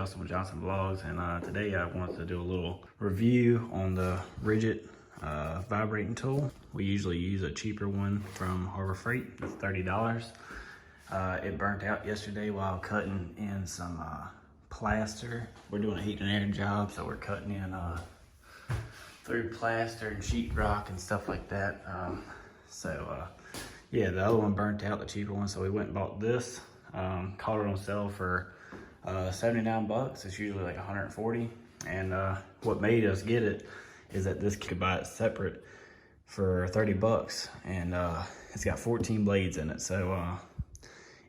Justin with Johnson Vlogs, and today I wanted to do a little review on the RIDGID vibrating tool. We usually use a cheaper one from Harbor Freight. It's $30. It burnt out yesterday while cutting in some plaster. We're doing a heat and air job, so we're cutting in through plaster and sheetrock and stuff like that. Yeah, the other one burnt out, the cheaper one, so we went and bought this. Caught it on sale for 79 bucks. It's usually like 140. And what made us get it is that this could buy it separate for 30 bucks. And it's got 14 blades in it. So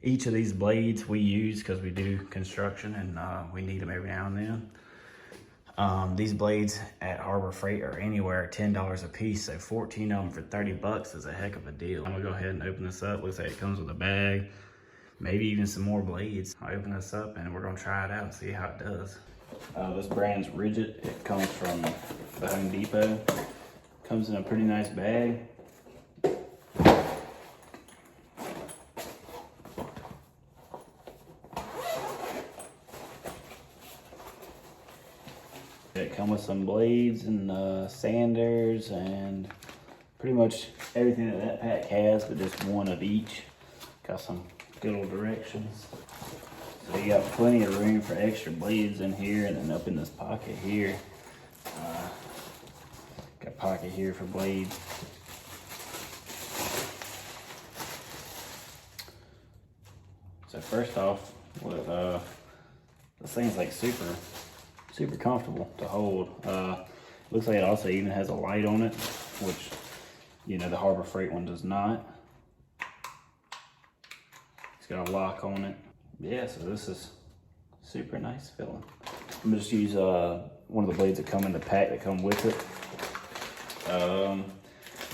each of these blades we use because we do construction and we need them every now and then. These blades at Harbor Freight are anywhere $10 a piece, so 14 of them for 30 bucks is a heck of a deal. I'm gonna go ahead and open this up. Looks like it comes with a bag, maybe even some more blades. I'll open this up and we're gonna try it out and see how it does. This brand's RIDGID. It comes from the Home Depot. Comes in a pretty nice bag. It comes with some blades and sanders and pretty much everything that pack has, but just one of each. Got some good old directions. So you got plenty of room for extra blades in here, and then up in this pocket here. Got a pocket here for blades. So first off, this thing's like super comfortable to hold. Looks like it also even has a light on it, which, you know, the Harbor Freight one does not. It's got a lock on it. Yeah, so this is super nice feeling. I'm gonna just use one of the blades that come in the pack that come with it.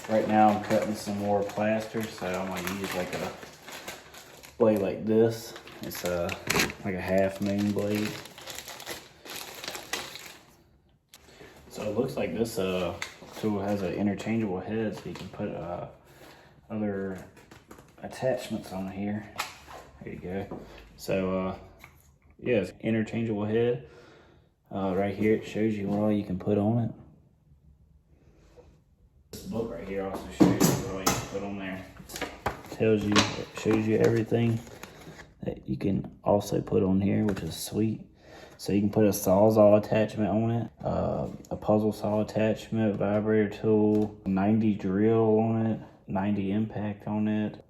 Right now I'm cutting some more plaster, so I'm gonna use like a blade like this. It's like a half moon blade. So it looks like this tool has an interchangeable head, so you can put other attachments on here. There you go. So yeah, it's interchangeable head. Right here it shows you what all you can put on it. This book right here also shows you what all you can put on there. It shows you everything that you can also put on here, which is sweet. So you can put a Sawzall attachment on it, a puzzle saw attachment, vibrator tool, 90 drill on it, 90 impact on it,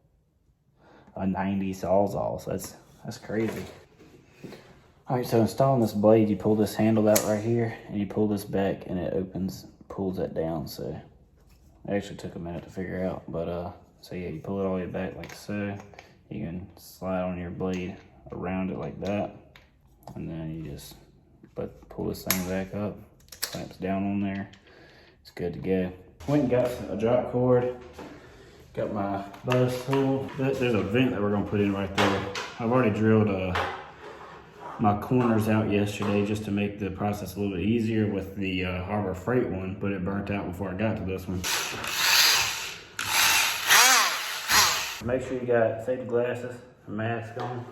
a 90 Sawzall. So that's crazy. All right, so installing this blade, you pull this handle out right here, and you pull this back, and it pulls that down. So it actually took a minute to figure out, but so yeah, you pull it all the way back like so. You can slide on your blade around it like that. And then you just pull this thing back up, clamps down on there. It's good to go. Went and got a drop cord. Got my buzz tool. There's a vent that we're gonna put in right there. I've already drilled my corners out yesterday just to make the process a little bit easier with the Harbor Freight one, but it burnt out before I got to this one. Make sure you got safety glasses, a mask on.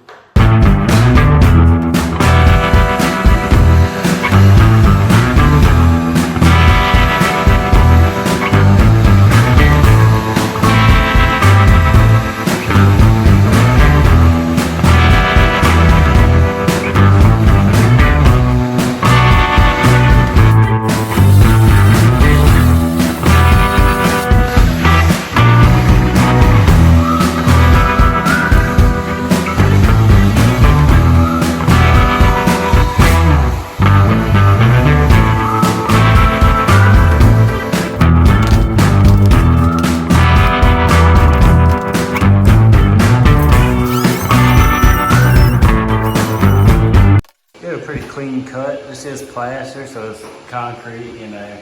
Clean cut. This is plaster, so it's concrete, you know.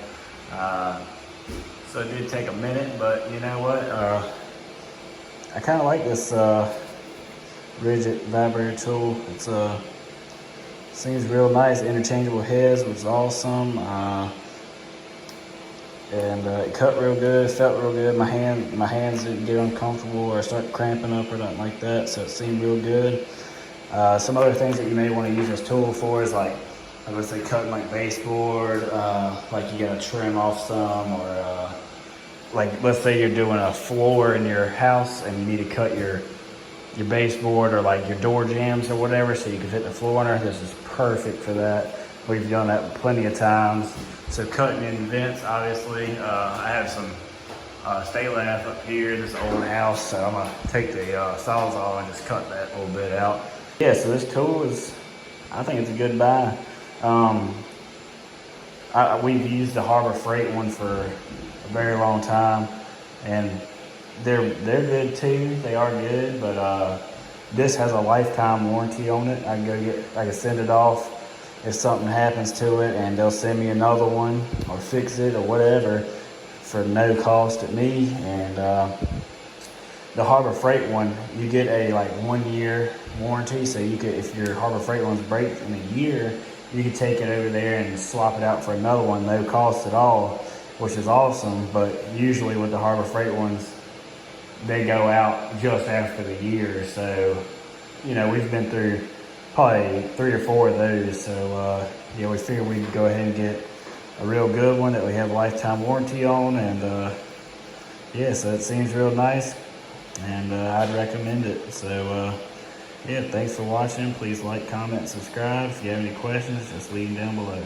So it did take a minute, but you know what? I kind of like this RIDGID vibrator tool. It's seems real nice. Interchangeable heads was awesome, and it cut real good. Felt real good. My hands didn't get uncomfortable or start cramping up or nothing like that. So it seemed real good. Some other things that you may want to use this tool for is like, let's say cutting like baseboard, like you gotta trim off some, or like let's say you're doing a floor in your house and you need to cut your baseboard or like your door jambs or whatever, so you can fit the floor in there. This is perfect for that. We've done that plenty of times. So cutting in vents, obviously. I have some stay lath up here, this old house, so I'm gonna take the Sawzall and just cut that little bit out. Yeah, so this tool is, I think it's a good buy. We've used the Harbor Freight one for a very long time, and they're good too. They are good, but this has a lifetime warranty on it. I can send it off if something happens to it, and they'll send me another one or fix it or whatever for no cost to me. And the Harbor Freight one, you get a like 1 year warranty, so you could, if your Harbor Freight one's break in a year, you could take it over there and swap it out for another one, no cost at all, which is awesome. But usually with the Harbor Freight ones, they go out just after the year. So, you know, we've been through probably 3 or 4 of those. So, yeah, we figured we'd go ahead and get a real good one that we have lifetime warranty on. And, yeah, so it seems real nice, and I'd recommend it. So, yeah, thanks for watching. Please like, comment, subscribe. If you have any questions, just leave them down below.